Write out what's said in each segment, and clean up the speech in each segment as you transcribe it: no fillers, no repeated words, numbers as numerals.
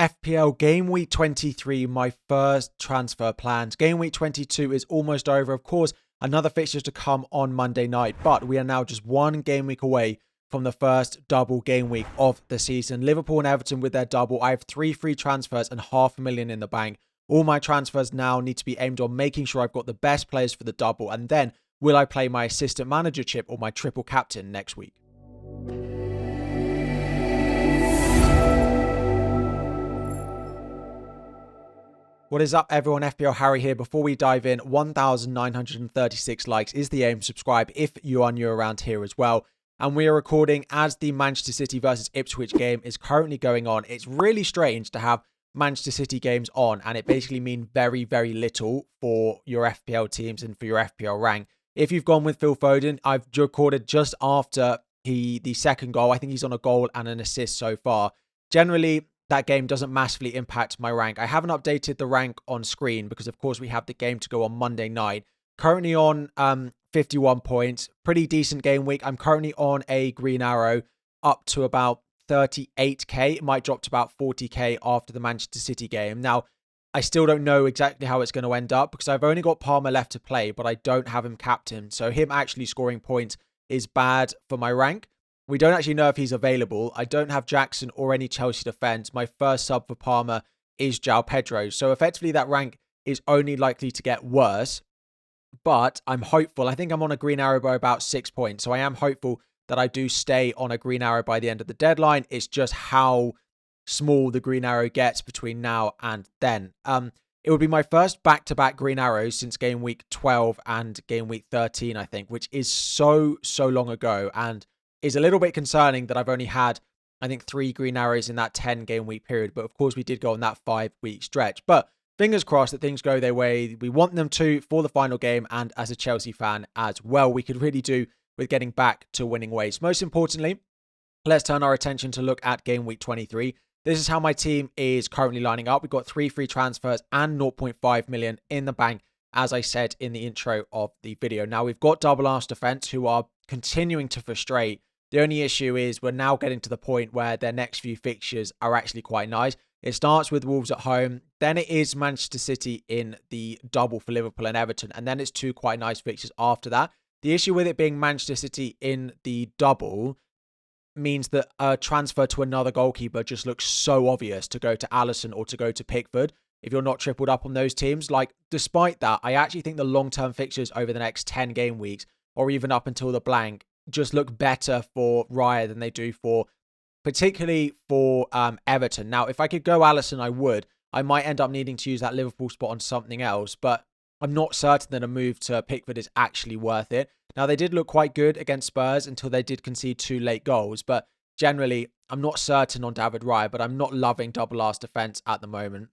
FPL Game Week 23, my first transfer plans. Game Week 22 is almost over. Of course, another fixture to come on Monday night, but we are now just one game week away from the first double game week of the season. Liverpool and Everton with their double. I have 3 free transfers and $500,000 in the bank. All my transfers now need to be aimed on making sure I've got the best players for the double, and then will I play my assistant manager chip or my triple captain next week? What is up, everyone? FPL Harry here. Before we dive in, 1,936 likes is the aim. Subscribe if you are new around here as well. And we are recording as the Manchester City versus Ipswich game is currently going on. It's really strange to have Manchester City games on, and it basically means very, very little for your FPL teams and for your FPL rank. If you've gone with Phil Foden, I've recorded just after the second goal. I think he's on a goal and an assist so far. Generally, that game doesn't massively impact my rank. I haven't updated the rank on screen because, of course, we have the game to go on Monday night. Currently on 51 points. Pretty decent game week. I'm currently on a green arrow up to about 38k. It might drop to about 40k after the Manchester City game. Now, I still don't know exactly how it's going to end up because I've only got Palmer left to play, but I don't have him captain. So him actually scoring points is bad for my rank. We don't actually know if he's available. I don't have Jackson or any Chelsea defence. My first sub for Palmer is João Pedro. So effectively that rank is only likely to get worse. But I'm hopeful. I think I'm on a green arrow by about 6 points. So I am hopeful that I do stay on a green arrow by the end of the deadline. It's just how small the green arrow gets between now and then. It would be my first back-to-back green arrows since game week 12 and game week 13, I think, which is so long ago. And is a little bit concerning that I've only had, I think, 3 green arrows in that 10 game week period. But of course, we did go on that 5-week stretch. But fingers crossed that things go their way. We want them to for the final game. And as a Chelsea fan as well, we could really do with getting back to winning ways. Most importantly, let's turn our attention to look at game week 23. This is how my team is currently lining up. We've got 3 free transfers and 0.5 million in the bank, as I said in the intro of the video. Now, we've got double arse defense who are continuing to frustrate. The only issue is we're now getting to the point where their next few fixtures are actually quite nice. It starts with Wolves at home, then it is Manchester City in the double for Liverpool and Everton, and then it's 2 quite nice fixtures after that. The issue with it being Manchester City in the double means that a transfer to another goalkeeper just looks so obvious to go to Alisson or to go to Pickford if you're not tripled up on those teams. Like, despite that, I actually think the long-term fixtures over the next 10 game weeks or even up until the blank just look better for Raya than they do for, particularly for Everton. Now, if I could go Alisson, I would. I might end up needing to use that Liverpool spot on something else, but I'm not certain that a move to Pickford is actually worth it. Now, they did look quite good against Spurs until they did concede 2 late goals, but generally, I'm not certain on David Raya, but I'm not loving double arse defence at the moment.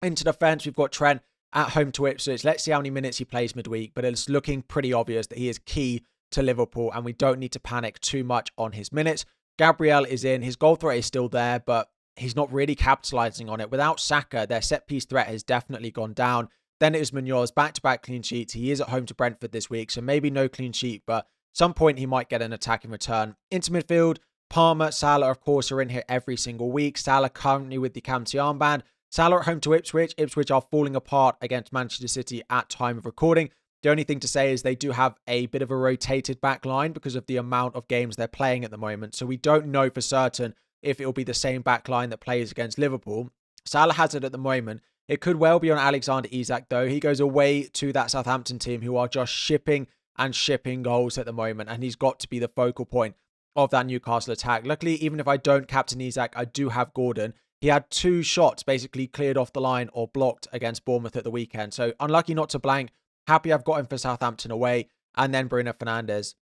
Into defence, we've got Trent at home to Ipswich. Let's see how many minutes he plays midweek, but it's looking pretty obvious that he is key to Liverpool, and we don't need to panic too much on his minutes. Gabriel is in. His goal threat is still there, but he's not really capitalising on it. Without Saka, their set-piece threat has definitely gone down. Then it was Munoz, back-to-back clean sheets. He is at home to Brentford this week, so maybe no clean sheet, but some point he might get an attack in return. Into midfield, Palmer, Salah, of course, are in here every single week. Salah currently with the County armband. Salah at home to Ipswich. Ipswich are falling apart against Manchester City at time of recording. The only thing to say is they do have a bit of a rotated back line because of the amount of games they're playing at the moment. So we don't know for certain if it will be the same back line that plays against Liverpool. Salah has it at the moment. It could well be on Alexander Isak, though. He goes away to that Southampton team who are just shipping and shipping goals at the moment. And he's got to be the focal point of that Newcastle attack. Luckily, even if I don't captain Isak, I do have Gordon. He had 2 shots basically cleared off the line or blocked against Bournemouth at the weekend. So unlucky not to blank. Happy I've got him for Southampton away. And then Bruno Fernandes.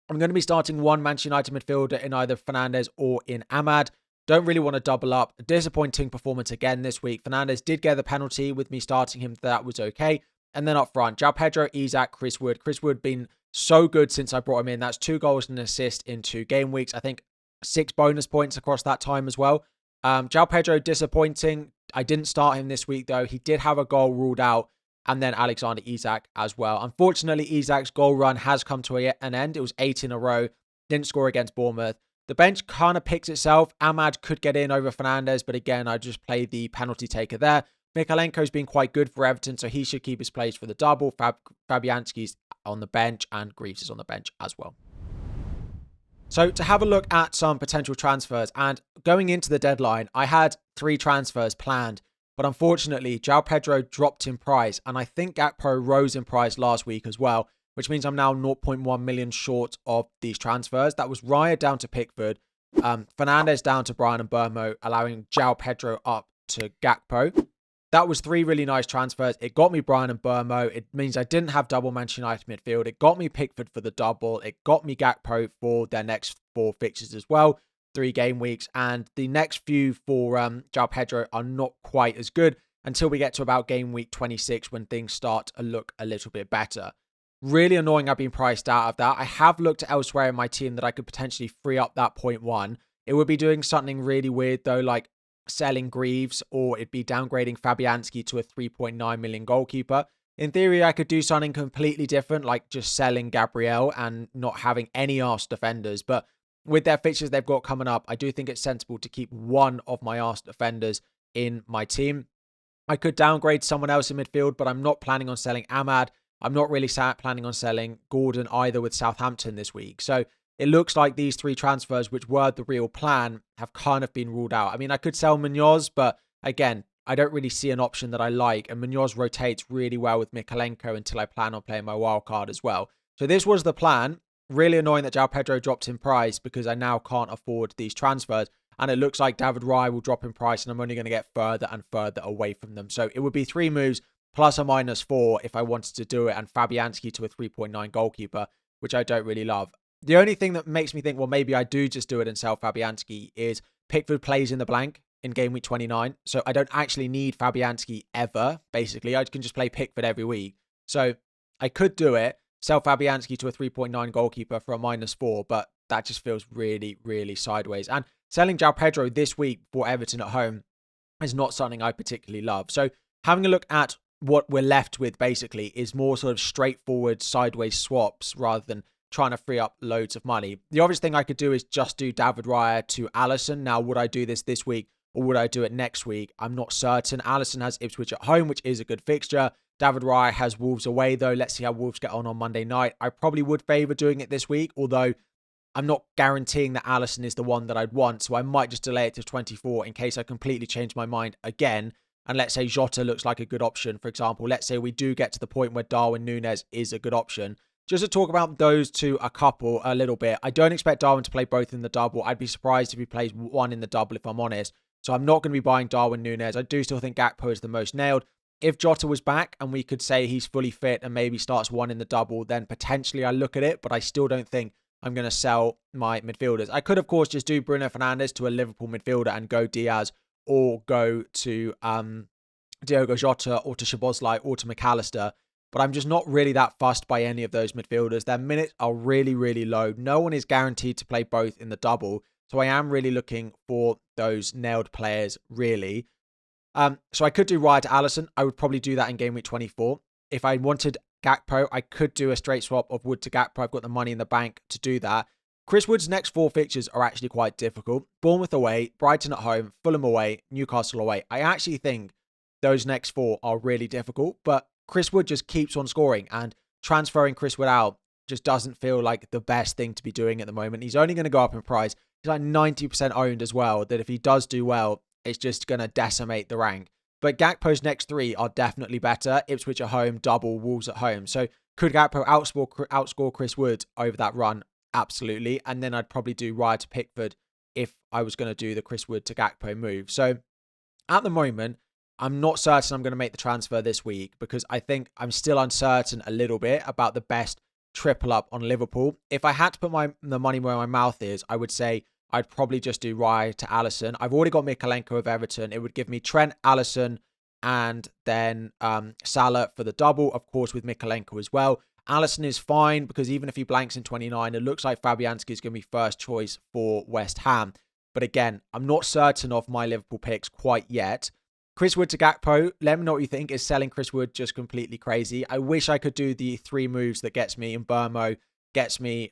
I'm going to be starting one Manchester United midfielder in either Fernandes or in Ahmad. Don't really want to double up. A disappointing performance again this week. Fernandes did get the penalty with me starting him. That was okay. And then up front, João Pedro, Isak, Chris Wood. Chris Wood been so good since I brought him in. That's 2 goals and an assist in 2 game weeks. I think 6 bonus points across that time as well. João Pedro, disappointing. I didn't start him this week, though. He did have a goal ruled out. And then Alexander Isak as well. Unfortunately, Isak's goal run has come to an end. It was 8 in a row. Didn't score against Bournemouth. The bench kind of picks itself. Ahmad could get in over Fernandes, but again, I just play the penalty taker there. Mikalenko's been quite good for Everton, so he should keep his place for the double. Fabianski's on the bench, and Greaves is on the bench as well. So to have a look at some potential transfers, and going into the deadline, I had 3 transfers planned, but unfortunately, João Pedro dropped in price, and I think Gakpo rose in price last week as well, which means I'm now 0.1 million short of these transfers. That was Raya down to Pickford, Fernandes down to Brian and Burmo, allowing João Pedro up to Gakpo. That was 3 really nice transfers. It got me Brian and Burmo. It means I didn't have double Manchester United midfield. It got me Pickford for the double. It got me Gakpo for their next 4 fixtures as well, 3 game weeks. And the next few for João Pedro are not quite as good until we get to about game week 26 when things start to look a little bit better. Really annoying I've been priced out of that. I have looked elsewhere in my team that I could potentially free up that 0.1. It would be doing something really weird though, like selling Greaves, or it'd be downgrading Fabianski to a 3.9 million goalkeeper. In theory, I could do something completely different, like just selling Gabriel and not having any arse defenders. But with their fixtures they've got coming up, I do think it's sensible to keep one of my arse defenders in my team. I could downgrade someone else in midfield, but I'm not planning on selling Ahmad. I'm not really planning on selling Gordon either with Southampton this week. So it looks like these 3 transfers, which were the real plan, have kind of been ruled out. I mean, I could sell Munoz, but again, I don't really see an option that I like. And Munoz rotates really well with Mikalenko until I plan on playing my wild card as well. So this was the plan. Really annoying that João Pedro dropped in price because I now can't afford these transfers. And it looks like David Raya will drop in price and I'm only going to get further and further away from them. So it would be 3 moves plus or minus 4 if I wanted to do it. And Fabianski to a 3.9 goalkeeper, which I don't really love. The only thing that makes me think, well, maybe I do just do it and sell Fabianski is Pickford plays in the blank in game week 29. So I don't actually need Fabianski ever, basically. I can just play Pickford every week. So I could do it, sell Fabianski to a 3.9 goalkeeper for a minus 4, but that just feels really, really sideways. And selling João Pedro this week for Everton at home is not something I particularly love. So having a look at what we're left with, basically, is more sort of straightforward sideways swaps rather than trying to free up loads of money. The obvious thing I could do is just do David Raya to Alisson. Now, would I do this week or would I do it next week? I'm not certain. Alisson has Ipswich at home, which is a good fixture. David Raya has Wolves away, though. Let's see how Wolves get on Monday night. I probably would favour doing it this week, although I'm not guaranteeing that Alisson is the one that I'd want, so I might just delay it to 24 in case I completely change my mind again. And let's say Jota looks like a good option, for example. Let's say we do get to the point where Darwin Núñez is a good option. Just to talk about those two a little bit. I don't expect Darwin to play both in the double. I'd be surprised if he plays one in the double, if I'm honest. So I'm not going to be buying Darwin Núñez. I do still think Gakpo is the most nailed. If Jota was back and we could say he's fully fit and maybe starts one in the double, then potentially I look at it. But I still don't think I'm going to sell my midfielders. I could, of course, just do Bruno Fernandes to a Liverpool midfielder and go Diaz, or go to Diogo Jota, or to Szoboszlai, or to McAllister. But I'm just not really that fussed by any of those midfielders. Their minutes are really, really low. No one is guaranteed to play both in the double. So I am really looking for those nailed players, really. So I could do Raya to Alisson. I would probably do that in game week 24. If I wanted Gakpo, I could do a straight swap of Wood to Gakpo. I've got the money in the bank to do that. Chris Wood's next 4 fixtures are actually quite difficult. Bournemouth away, Brighton at home, Fulham away, Newcastle away. I actually think those next 4 are really difficult, but Chris Wood just keeps on scoring, and transferring Chris Wood out just doesn't feel like the best thing to be doing at the moment. He's only going to go up in price. He's like 90% owned as well, that if he does do well, it's just going to decimate the rank. But Gakpo's next 3 are definitely better. Ipswich at home, double, Wolves at home. So could Gakpo outscore Chris Wood over that run? Absolutely. And then I'd probably do Raya to Pickford if I was going to do the Chris Wood to Gakpo move. So at the moment, I'm not certain I'm going to make the transfer this week because I think I'm still uncertain a little bit about the best triple up on Liverpool. If I had to put the money where my mouth is, I would say I'd probably just do Raya to Alisson. I've already got Mikalenko of Everton. It would give me Trent, Alisson, and then Salah for the double, of course, with Mikalenko as well. Alisson is fine because even if he blanks in 29, it looks like Fabianski is going to be first choice for West Ham. But again, I'm not certain of my Liverpool picks quite yet. Chris Wood to Gakpo, let me know what you think. Is selling Chris Wood just completely crazy? I wish I could do the 3 moves that gets me in Burmo, gets me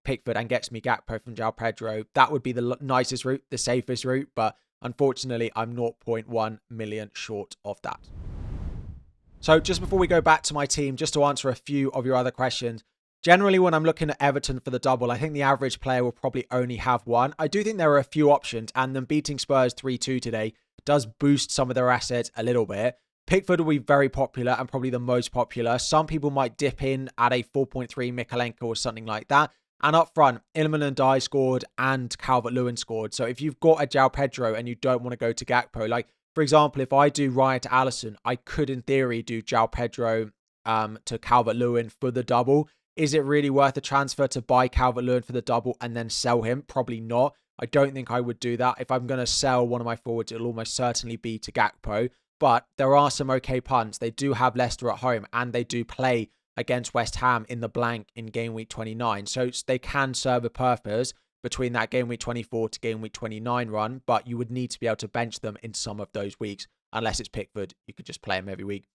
Pickford and gets me Gakpo from João Pedro, that would be the nicest route, the safest route. But unfortunately, I'm 0.1 million short of that. So just before we go back to my team, just to answer a few of your other questions, generally when I'm looking at Everton for the double, I think the average player will probably only have one. I do think there are a few options, and them beating Spurs 3-2 today does boost some of their assets a little bit. Pickford will be very popular and probably the most popular. Some people might dip in at a 4.3 Mikalenko or something like that. And up front, Ilman and Dye scored and Calvert-Lewin scored. So if you've got a João Pedro and you don't want to go to Gakpo, like for example, if I do Raya to Alisson, I could in theory do João Pedro to Calvert-Lewin for the double. Is it really worth a transfer to buy Calvert-Lewin for the double and then sell him? Probably not. I don't think I would do that. If I'm going to sell one of my forwards, it'll almost certainly be to Gakpo. But there are some okay punts. They do have Leicester at home and they do play against West Ham in the blank in game week 29. So they can serve a purpose between that game week 24 to game week 29 run. But you would need to be able to bench them in some of those weeks. Unless it's Pickford, you could just play them every week.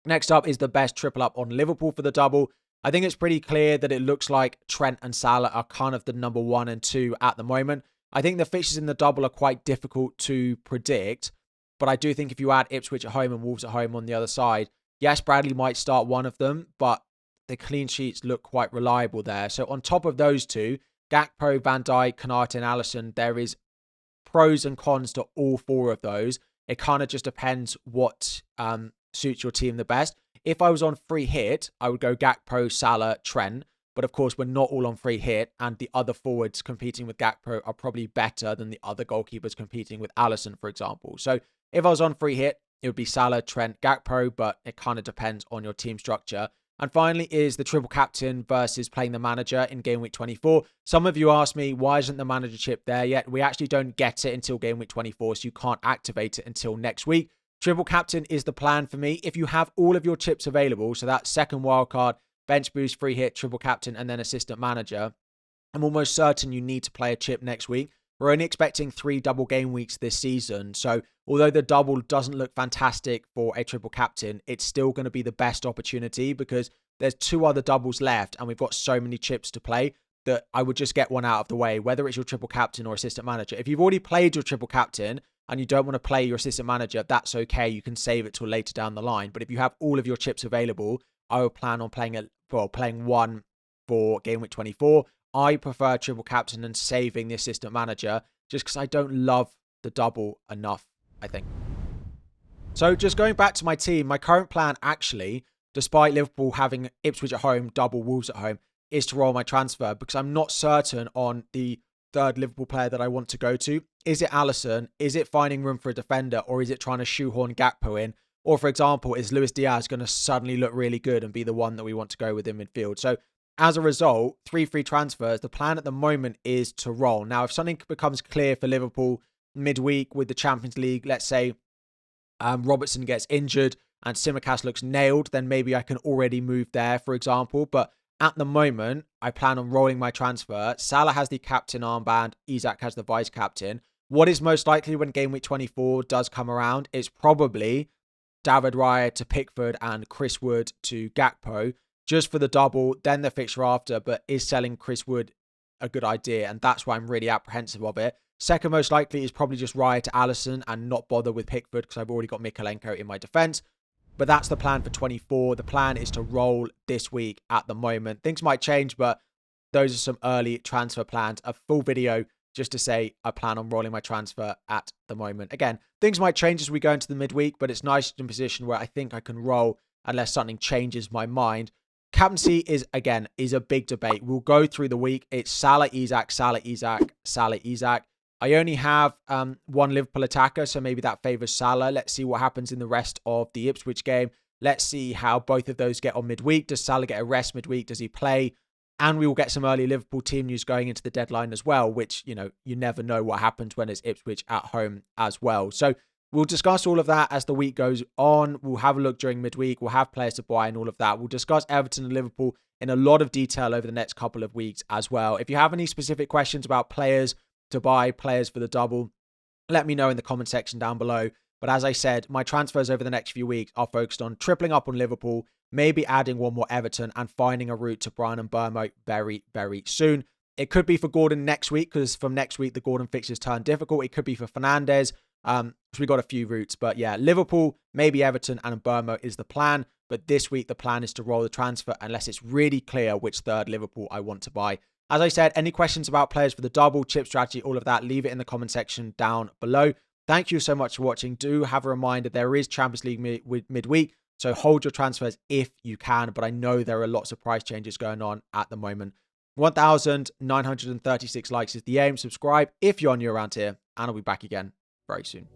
Next up is the best triple up on Liverpool for the double. I think it's pretty clear that it looks like Trent and Salah are kind of the number 1 and 2 at the moment. I think the fixtures in the double are quite difficult to predict. But I do think if you add Ipswich at home and Wolves at home on the other side, yes, Bradley might start one of them, but the clean sheets look quite reliable there. So on top of those two, Gakpo, Van Dijk, Konate and Alisson, there is pros and cons to all 4 of those. It kind of just depends what suits your team the best. If I was on free hit, I would go Gakpo, Salah, Trent. But of course, we're not all on free hit, and the other forwards competing with Gakpo are probably better than the other goalkeepers competing with Alisson, for example. So if I was on free hit, it would be Salah, Trent, Gakpo, but it kind of depends on your team structure. And finally is the triple captain versus playing the manager in game week 24. Some of you asked me, why isn't the manager chip there yet? We actually don't get it until game week 24, so you can't activate it until next week. Triple captain is the plan for me. If you have all of your chips available, so that's second wildcard, bench boost, free hit, triple captain, and then assistant manager, I'm almost certain you need to play a chip next week. We're only expecting 3 double game weeks this season. So although the double doesn't look fantastic for a triple captain, it's still going to be the best opportunity because there's 2 other doubles left and we've got so many chips to play that I would just get one out of the way, whether it's your triple captain or assistant manager. If you've already played your triple captain and you don't want to play your assistant manager, that's okay. You can save it till later down the line. But if you have all of your chips available, I would plan on playing one for game week 24. I prefer triple captain and saving the assistant manager just because I don't love the double enough, I think. So just going back to my team, my current plan actually, despite Liverpool having Ipswich at home, double Wolves at home, is to roll my transfer because I'm not certain on the third Liverpool player that I want to go to. Is it Alisson? Is it finding room for a defender? Or is it trying to shoehorn Gakpo in? Or for example, is Luis Diaz going to suddenly look really good and be the one that we want to go with in midfield? So as a result, 3 free transfers. The plan at the moment is to roll. Now, if something becomes clear for Liverpool midweek with the Champions League, let's say Robertson gets injured and Tsimikas looks nailed, then maybe I can already move there, for example. But at the moment, I plan on rolling my transfer. Salah has the captain armband. Isak has the vice captain. What is most likely when game week 24 does come around is probably David Raya to Pickford and Chris Wood to Gakpo, just for the double, then the fixture after. But is selling Chris Wood a good idea? And that's why I'm really apprehensive of it. Second most likely is probably just Raya to Alisson and not bother with Pickford because I've already got Mikalenko in my defence. But that's the plan for 24. The plan is to roll this week at the moment. Things might change, but those are some early transfer plans. A full video just to say I plan on rolling my transfer at the moment. Again, things might change as we go into the midweek, but it's nice in a position where I think I can roll unless something changes my mind. Captaincy is a big debate. We'll go through the week. It's Salah, Isak, Salah, Isak, Salah, Isak. I only have one Liverpool attacker, so maybe that favours Salah. Let's see what happens in the rest of the Ipswich game. Let's see how both of those get on midweek. Does Salah get a rest midweek? Does he play? And we will get some early Liverpool team news going into the deadline as well, which, you never know what happens when it's Ipswich at home as well. So we'll discuss all of that as the week goes on. We'll have a look during midweek. We'll have players to buy and all of that. We'll discuss Everton and Liverpool in a lot of detail over the next couple of weeks as well. If you have any specific questions about players to buy, players for the double, let me know in the comment section down below. But as I said, my transfers over the next few weeks are focused on tripling up on Liverpool, maybe adding one more Everton and finding a route to Brian and Burmo very, very soon. It could be for Gordon next week, because from next week, the Gordon fixtures turn difficult. It could be for Fernandes. So we got a few routes. But yeah, Liverpool, maybe Everton and Burma is the plan. But this week, the plan is to roll the transfer unless it's really clear which third Liverpool I want to buy. As I said, any questions about players for the double, chip strategy, all of that, leave it in the comment section down below. Thank you so much for watching. Do have a reminder, there is Champions League midweek, so hold your transfers if you can. But I know there are lots of price changes going on at the moment. 1,936 likes is the aim. Subscribe if you're new around here, and I'll be back again very soon.